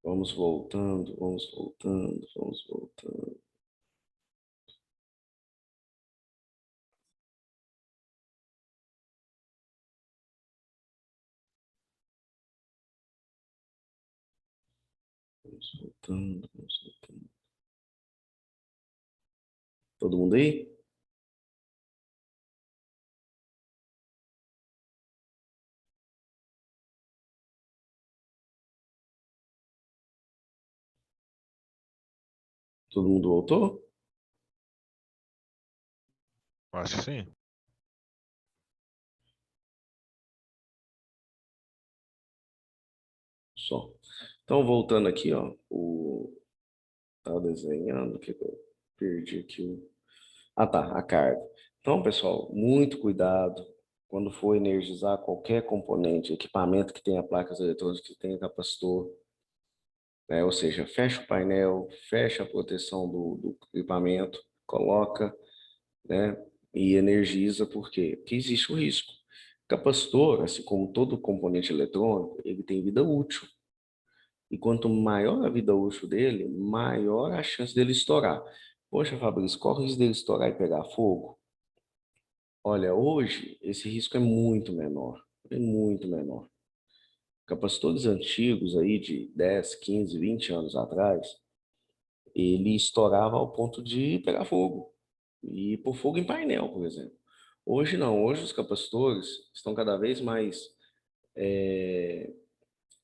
Vamos voltando, vamos voltando, vamos voltando. Vamos voltando, vamos voltando. Todo mundo aí? Todo mundo voltou? Acho que sim. Só. Então, voltando aqui, ó. Tá desenhando, o que que eu perdi aqui? Ah, tá, a carga. Então, pessoal, muito cuidado quando for energizar qualquer componente, equipamento que tenha placas eletrônicas, que tenha capacitor, né? Ou seja, fecha o painel, fecha a proteção do equipamento, coloca, né? E energiza, por quê? Porque existe o risco. Capacitor, assim como todo componente eletrônico, ele tem vida útil. E quanto maior a vida útil dele, maior a chance dele estourar. Poxa, Fabrício, qual o risco dele estourar e pegar fogo? Olha, hoje esse risco é muito menor. Capacitores antigos aí de 10, 15, 20 anos atrás, ele estourava ao ponto de pegar fogo e pôr fogo em painel, por exemplo. Hoje não, hoje os capacitores estão cada vez mais, é,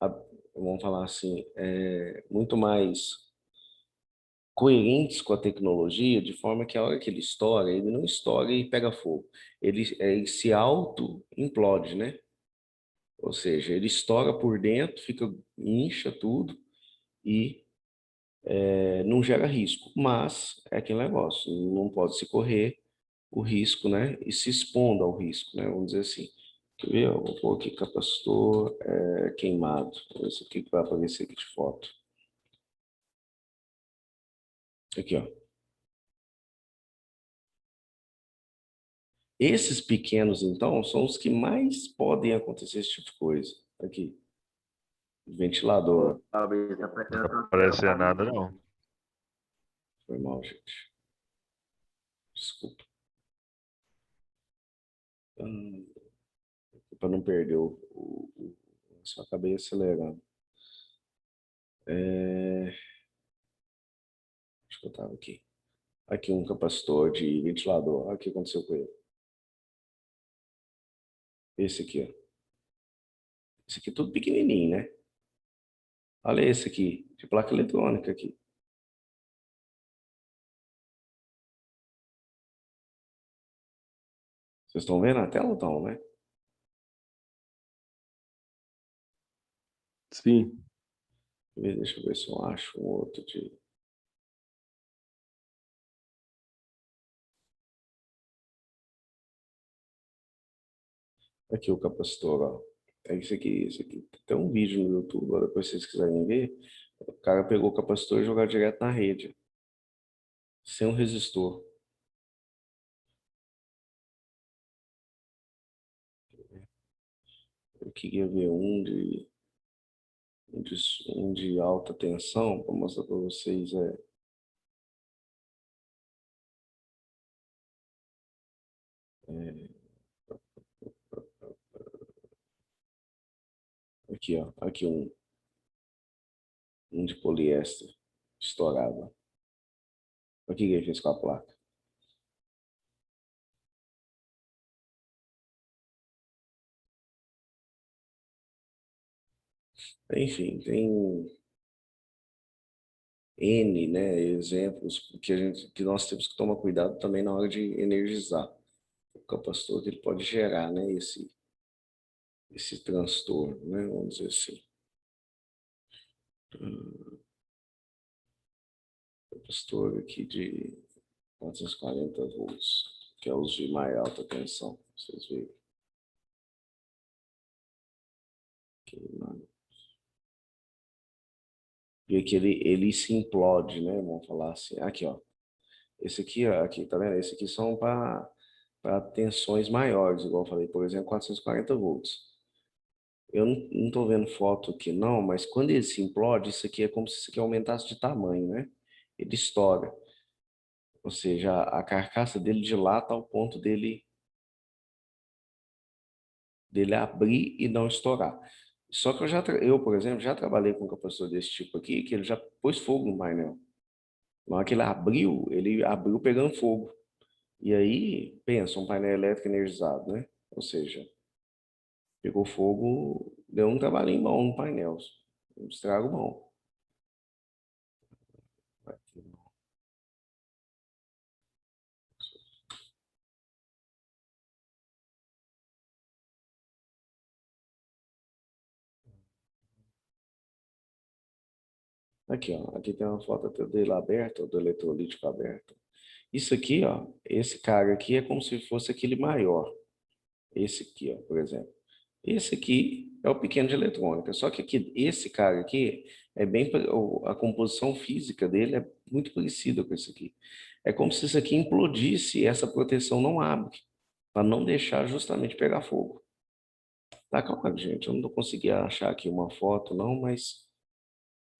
a- vamos falar assim, muito mais coerentes com a tecnologia, de forma que a hora que ele estoura, ele não estoura e pega fogo. Ele se auto-implode, né? Ou seja, ele estoura por dentro, fica, incha tudo e não gera risco. Mas é aquele negócio, não pode se correr o risco, né? E se expondo ao risco, né? Vamos dizer assim. Quer ver? Eu vou pôr aqui capacitor queimado. Esse aqui que vai aparecer aqui de foto. Aqui, ó. Esses pequenos, então, são os que mais podem acontecer esse tipo de coisa. Aqui, ventilador. Não tá aparecendo nada, não. Foi mal, gente. Desculpa. Para não perder só acabei acelerando. Acho que eu estava aqui. Aqui um capacitor de ventilador. Olha o que aconteceu com ele. Esse aqui, ó. Esse aqui é tudo pequenininho, né? Olha esse aqui, de placa eletrônica aqui. Vocês estão vendo a tela ou estão, né? Sim. Deixa eu ver se eu acho um outro de. Aqui o capacitor, ó. É esse aqui, esse aqui. Tem um vídeo no YouTube, ó, depois se vocês quiserem ver. O cara pegou o capacitor e jogou direto na rede, sem um resistor. Eu queria ver um de alta tensão para mostrar para vocês. Aqui, ó. Aqui um de poliéster estourado. O que ele fez com a placa? Enfim, tem N, né, exemplos que nós temos que tomar cuidado também na hora de energizar. O capacitor ele pode gerar, né, esse transtorno, né, vamos dizer assim. Capacitor aqui de 440 volts, que é os de mais alta tensão, vocês verem. Aqui, né? E aqui ele se implode, né, vamos falar assim. Aqui, ó. Esse aqui, ó, aqui, tá vendo? Esse aqui são para tensões maiores, igual eu falei, por exemplo, 440 volts. eu não estou vendo foto aqui não, mas quando ele se implode, isso aqui é como se isso aqui aumentasse de tamanho, né? Ele estoura. Ou seja, a carcaça dele dilata ao ponto dele abrir e não estourar. Só que eu, por exemplo, já trabalhei com um capacitor desse tipo aqui, que ele já pôs fogo no painel. Na hora que ele abriu pegando fogo. E aí, pensa, um painel elétrico energizado, né? Ou seja, pegou fogo, deu um trabalhinho bom no painel. Um estrago bom. Aqui, ó. Aqui tem uma foto até dele aberto, do eletrolítico aberto. Isso aqui, ó. Esse cara aqui é como se fosse aquele maior. Esse aqui, ó, por exemplo. Esse aqui é o pequeno de eletrônica. Só que esse cara aqui a composição física dele é muito parecida com esse aqui. É como se isso aqui implodisse e essa proteção não abre, para não deixar justamente pegar fogo. Tá, calma, gente. Eu não consegui achar aqui uma foto, não, mas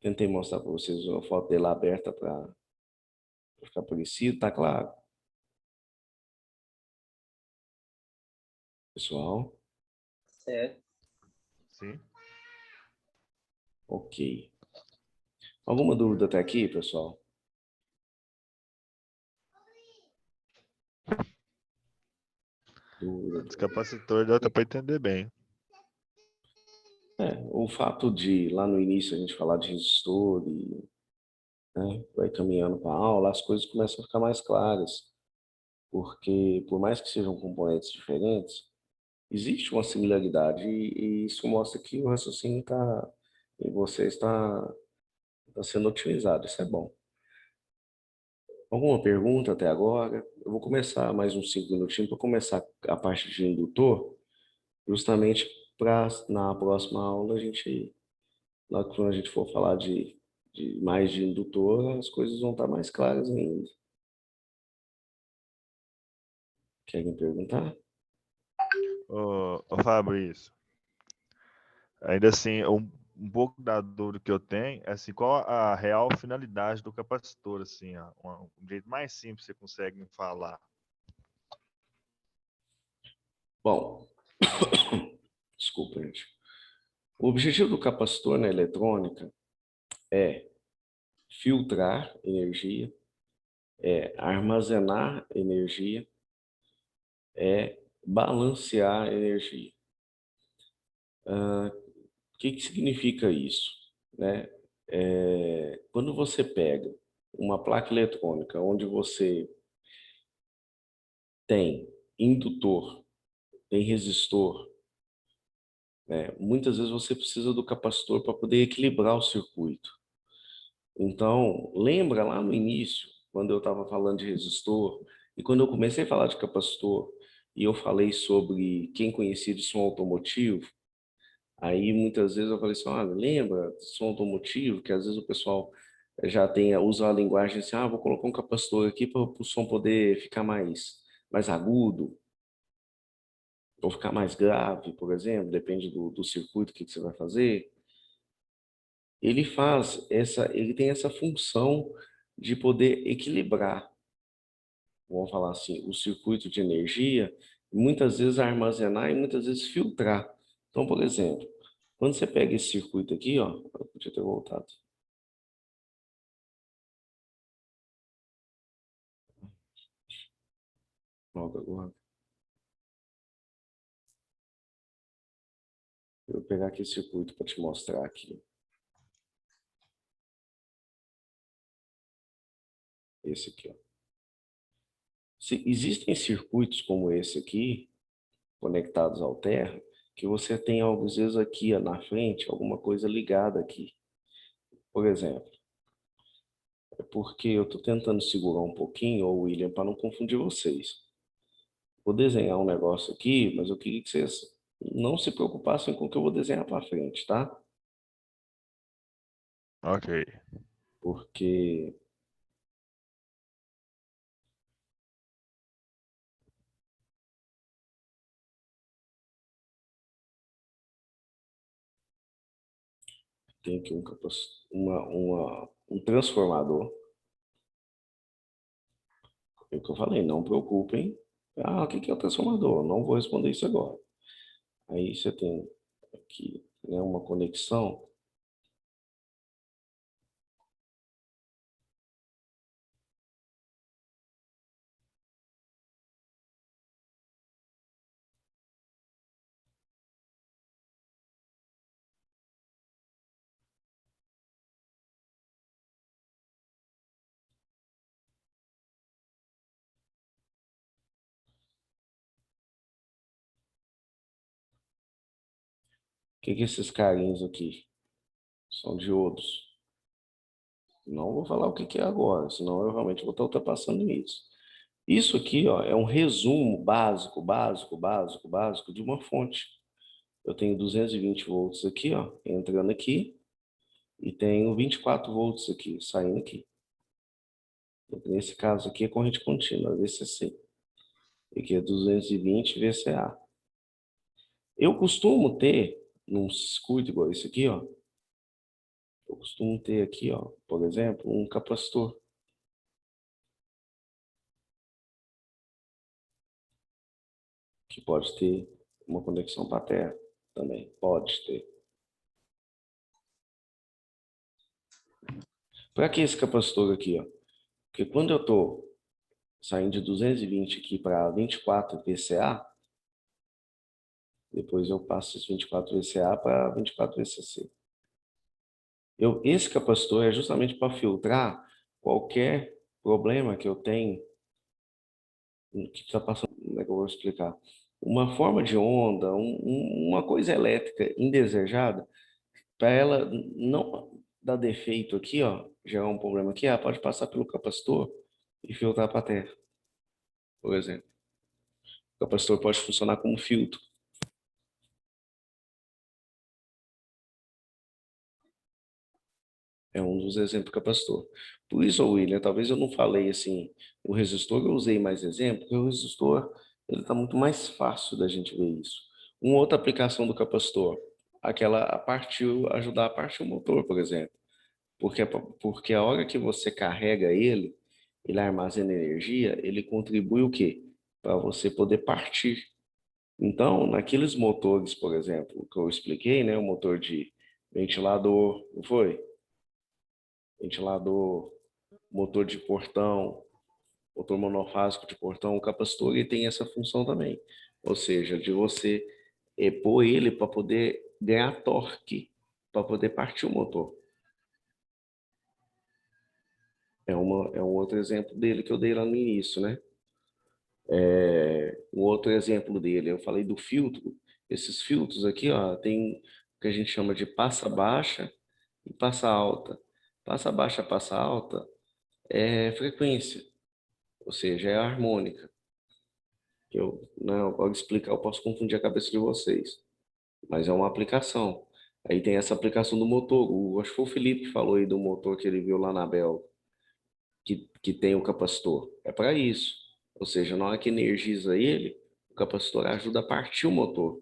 tentei mostrar para vocês uma foto dele aberta para ficar parecido, tá claro, pessoal? Certo. Sim. Ok. Alguma dúvida até aqui, pessoal? Dúvida. Descapacitor dá para entender bem. O fato de lá no início a gente falar de resistor e, né, vai caminhando para a aula, as coisas começam a ficar mais claras, porque por mais que sejam componentes diferentes, existe uma similaridade e isso mostra que o raciocínio está em você está sendo otimizado, isso é bom. Alguma pergunta até agora? Eu vou começar mais uns 5 minutinhos para começar a parte de indutor, justamente para na próxima aula quando a gente for falar de mais de indutor, as coisas vão estar mais claras ainda. Querem perguntar? Ô Fabrício, ainda assim, um pouco da dúvida que eu tenho é assim, qual a real finalidade do capacitor, assim, ó, um jeito mais simples que você consegue me falar. Bom, desculpa, gente. O objetivo do capacitor na eletrônica é filtrar energia, é armazenar energia, é balancear energia. O que que significa isso, né? Quando você pega uma placa eletrônica onde você tem indutor, tem resistor, né? Muitas vezes você precisa do capacitor para poder equilibrar o circuito. Então, lembra lá no início, quando eu estava falando de resistor, e quando eu comecei a falar de capacitor, e eu falei sobre quem conhecia de som automotivo, aí muitas vezes eu falei assim, olha, lembra de som automotivo, que às vezes o pessoal usa a linguagem assim, vou colocar um capacitor aqui para o som poder ficar mais agudo, ou ficar mais grave, por exemplo, depende do circuito que você vai fazer. Ele tem essa função de poder equilibrar, vamos falar assim, o circuito de energia, muitas vezes armazenar e muitas vezes filtrar. Então, por exemplo, quando você pega esse circuito aqui, ó, eu podia ter voltado. Logo agora. Eu vou pegar aqui esse circuito para te mostrar aqui. Esse aqui, ó. Se existem circuitos como esse aqui, conectados ao terra, que você tem às vezes aqui ó, na frente alguma coisa ligada aqui. Por exemplo, é porque eu estou tentando segurar um pouquinho, ô William, para não confundir vocês. Vou desenhar um negócio aqui, mas eu queria que vocês não se preocupassem com o que eu vou desenhar para frente, tá? Ok. Porque tem aqui um transformador. É o que eu falei, não preocupem. Ah, o que que é o transformador? Não vou responder isso agora. Aí você tem aqui, né, uma conexão. O que que esses carinhos aqui? São diodos. Não vou falar o que que é agora, senão eu realmente vou estar ultrapassando isso. Isso aqui, ó, é um resumo básico de uma fonte. Eu tenho 220 volts aqui, ó, entrando aqui, e tenho 24 volts aqui, saindo aqui. Nesse caso aqui é corrente contínua, VCC. Aqui é 220 VCA. Eu costumo ter, num circuito igual esse aqui, ó, eu costumo ter aqui, ó, por exemplo, um capacitor, que pode ter uma conexão para a Terra também, pode ter. Para que esse capacitor aqui, ó? Porque quando eu estou saindo de 220 aqui para 24 VCA, depois eu passo esses 24 VCA para 24 VCC. Esse capacitor é justamente para filtrar qualquer problema que eu tenho, que está passando, como é que eu vou explicar? Uma forma de onda, uma coisa elétrica indesejada, para ela não dar defeito aqui, ó, gerar um problema aqui, ela pode passar pelo capacitor e filtrar para a Terra, por exemplo. O capacitor pode funcionar como filtro. É um dos exemplos capacitor. Por isso, William, talvez eu não falei assim, o resistor eu usei mais exemplo, porque o resistor ele está muito mais fácil da gente ver isso. Uma outra aplicação do capacitor, aquela ajudar a partir o motor, por exemplo. Porque a hora que você carrega ele armazena energia, ele contribui o quê? Para você poder partir. Então, naqueles motores, por exemplo, que eu expliquei, né, o motor de ventilador, não foi? Ventilador, motor de portão, motor monofásico de portão, o capacitor ele tem essa função também. Ou seja, de você pôr ele para poder ganhar torque, para poder partir o motor. É um outro exemplo dele que eu dei lá no início, né? Um outro exemplo dele, eu falei do filtro. Esses filtros aqui, ó, tem o que a gente chama de passa baixa e passa alta. Passa alta é frequência, ou seja, é harmônica. Não, pode explicar, eu posso confundir a cabeça de vocês, mas é uma aplicação. Aí tem essa aplicação do motor. Acho que foi o Felipe que falou aí do motor que ele viu lá na Bel, que tem o capacitor. É para isso. Ou seja, na hora que energiza ele, o capacitor ajuda a partir o motor.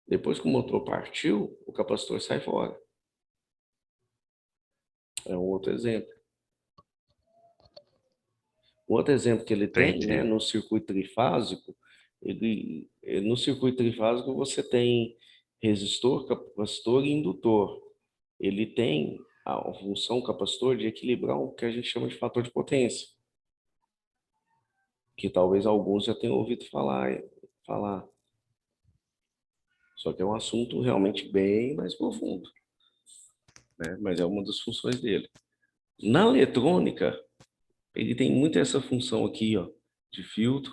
Depois que o motor partiu, o capacitor sai fora. É um outro exemplo. Um outro exemplo que ele tem, né, Entendi. no circuito trifásico, no circuito trifásico você tem resistor, capacitor e indutor. Ele tem a função capacitor de equilibrar o que a gente chama de fator de potência, que talvez alguns já tenham ouvido falar. Só que é um assunto realmente bem mais profundo, né? Mas é uma das funções dele. Na eletrônica, ele tem muito essa função aqui, ó, de filtro,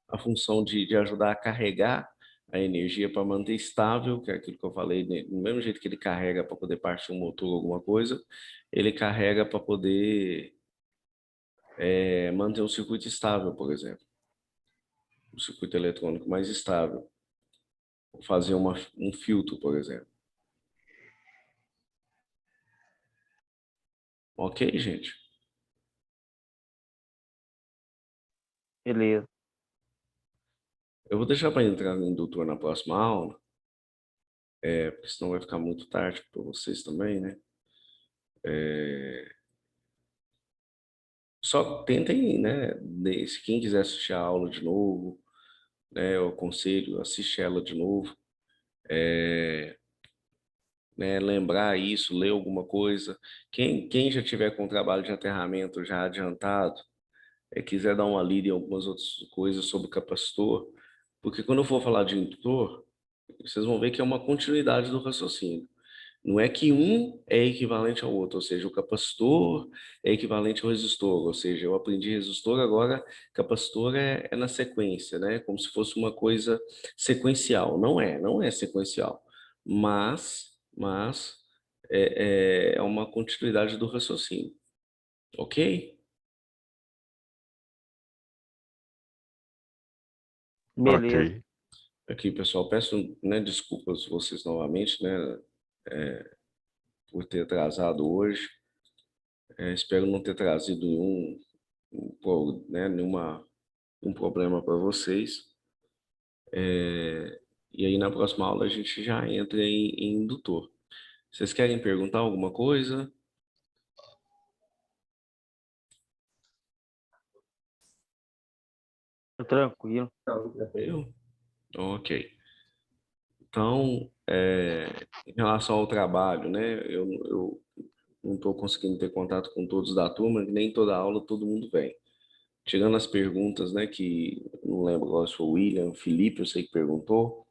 a função de ajudar a carregar a energia para manter estável, que é aquilo que eu falei, né? Do mesmo jeito que ele carrega para poder partir um motor ou alguma coisa, ele carrega para poder manter um circuito estável, por exemplo, um circuito eletrônico mais estável, fazer um filtro, por exemplo. Ok, gente? Beleza. Eu vou deixar para entrar no indutor na próxima aula, porque senão vai ficar muito tarde para vocês também, né? Só tentem, né? Se quem quiser assistir a aula de novo, né? Eu aconselho, assiste ela de novo, né? Lembrar isso, ler alguma coisa. Quem já tiver com trabalho de aterramento já adiantado, quiser dar uma lida em algumas outras coisas sobre capacitor, porque quando eu for falar de indutor, vocês vão ver que é uma continuidade do raciocínio. Não é que um é equivalente ao outro, ou seja, o capacitor é equivalente ao resistor, ou seja, eu aprendi resistor, agora capacitor é na sequência, né? Como se fosse uma coisa sequencial. Não é sequencial, mas é uma continuidade do raciocínio, ok? Beleza. Ok. Aqui, pessoal, peço, né, desculpas vocês novamente, né, por ter atrasado hoje. Espero não ter trazido nenhum problema para vocês. E aí, na próxima aula, a gente já entra em indutor. Vocês querem perguntar alguma coisa? Tranquilo. Eu? Ok. Então, em relação ao trabalho, né, eu não estou conseguindo ter contato com todos da turma, nem toda aula todo mundo vem. Tirando as perguntas, né, que não lembro agora se foi o William, o Felipe, eu sei que perguntou.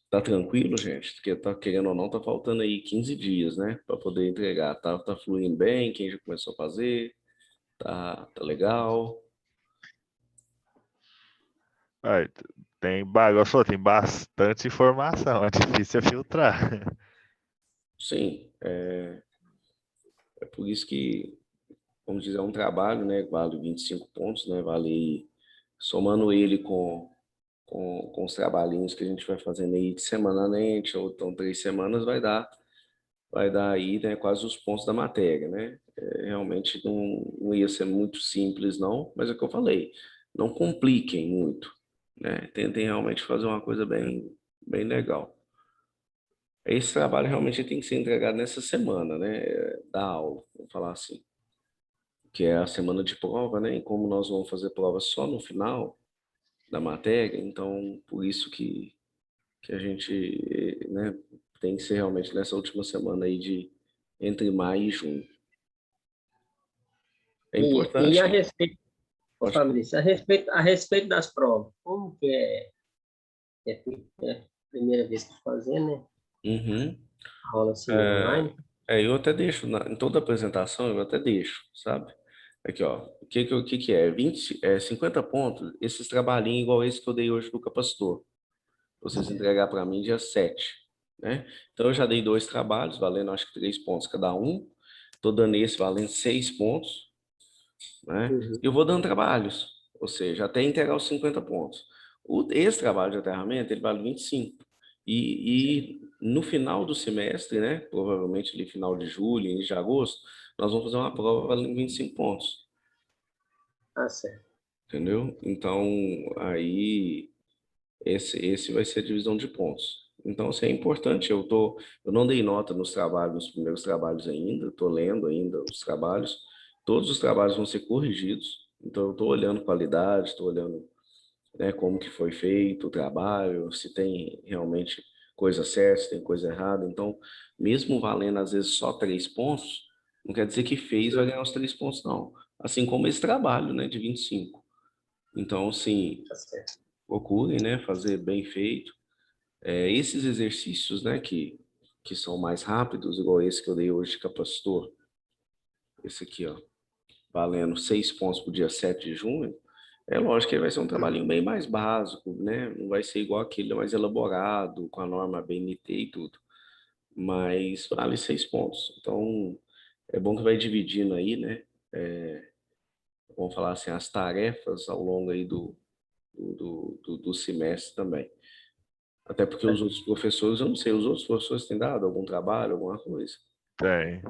Tá tranquilo, gente? Porque tá querendo ou não, tá faltando aí 15 dias, né, para poder entregar. Tá fluindo bem, quem já começou a fazer, tá legal. Aí, igual você falou, tem bastante informação, é difícil filtrar. Sim, é por isso que, vamos dizer, é um trabalho, né, vale 25 pontos, né, vale somando ele com os trabalhinhos que a gente vai fazendo aí semanalmente, ou então 3 semanas, vai dar aí, né, quase os pontos da matéria, né? Realmente não ia ser muito simples, não, mas é o que eu falei, não compliquem muito, né? Tentem realmente fazer uma coisa bem legal. Esse trabalho realmente tem que ser entregado nessa semana, né, da aula, vamos falar assim, que é a semana de prova, né? E como nós vamos fazer prova só no final da matéria, então por isso que a gente, né, tem que ser realmente nessa última semana aí de entre maio e junho. É E a importante, respeito, ô pode falar. Fabrício, a respeito das provas, como que é a primeira vez que fazendo, né? Uhum. Aula assim É, online. eu até deixo, em toda apresentação, eu até deixo, sabe? Aqui, ó, o que que é? 50 pontos, esses trabalhinhos igual esse que eu dei hoje pro capacitor. Vocês entregar para mim dia 7, né? Então eu já dei 2 trabalhos, valendo acho que 3 pontos cada um. Tô dando esse valendo 6 pontos, né? Uhum. E eu vou dando trabalhos, ou seja, até integrar os 50 pontos. Esse trabalho de aterramento, ele vale 25. E no final do semestre, né, provavelmente ali final de julho, início de agosto, nós vamos fazer uma prova valendo 25 pontos, Tá certo. entendeu? Então, aí, esse vai ser a divisão de pontos. Então, assim, é importante, eu não dei nota nos trabalhos, nos primeiros trabalhos ainda, estou lendo ainda os trabalhos, todos os trabalhos vão ser corrigidos, então eu estou olhando qualidade, estou olhando, né, como que foi feito o trabalho, se tem realmente coisa certa, se tem coisa errada. Então, mesmo valendo às vezes só 3 pontos, não quer dizer que fez vai ganhar os 3 pontos, não. Assim como esse trabalho, né, de 25. Então, assim, Tá certo. procurem, né, fazer bem feito. Esses exercícios, né, que são mais rápidos, igual esse que eu dei hoje de capacitor, esse aqui, ó, valendo 6 pontos para o dia 7 de junho, é lógico que vai ser um trabalhinho bem mais básico, né? Não vai ser igual aquele mais elaborado, com a norma BNT e tudo. Mas vale 6 pontos. Então, é bom que vai dividindo aí, né? Vamos falar assim, as tarefas ao longo aí do semestre também. Até porque os outros professores, eu não sei, os outros professores têm dado algum trabalho, alguma coisa. Tem.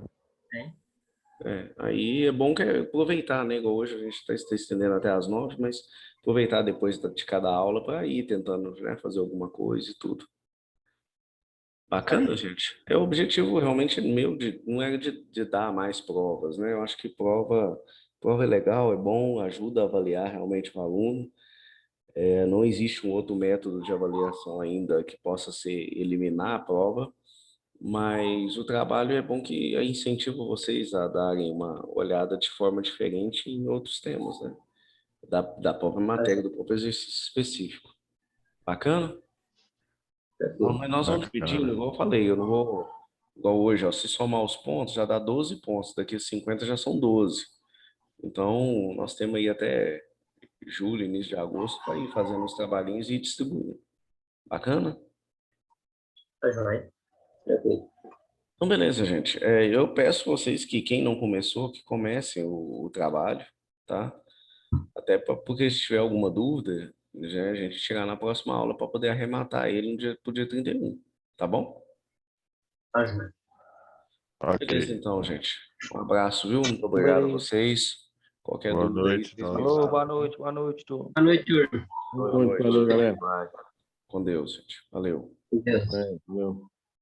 Aí é bom que aproveitar, né? Igual hoje a gente está se estendendo até às 9, mas aproveitar depois de cada aula para ir tentando, né, fazer alguma coisa e tudo. Bacana, gente. O objetivo realmente meu não era de dar mais provas, né? Eu acho que prova é legal, é bom, ajuda a avaliar realmente o aluno. Não existe um outro método de avaliação ainda que possa ser eliminar a prova, mas o trabalho é bom que eu incentivo vocês a darem uma olhada de forma diferente em outros temas, né? Da própria matéria, do próprio exercício específico. Bacana? Não, Perfeito. mas nós vamos dividindo, Bacana. igual eu falei, eu não vou. Igual hoje, ó, se somar os pontos, já dá 12 pontos, daqui a 50 já são 12. Então, nós temos aí até julho, início de agosto, para ir fazendo os trabalhinhos e distribuindo. Bacana? Tá joia. Perfeito. Então, beleza, gente. Eu peço vocês que quem não começou, que comecem o trabalho, tá? Até porque se tiver alguma dúvida, já a gente chegar na próxima aula para poder arrematar ele no pro dia 31, tá bom? Tá joia. Beleza, Ok. então, gente. Um abraço, viu? Muito obrigado a Beleza. vocês. Qualquer Boa dúvida aí, noite, vocês me nós. Falou, falam. boa noite, turma. Boa noite, turma. Boa Valeu, noite. galera. Com Deus, gente. Valeu. Com Deus. Valeu.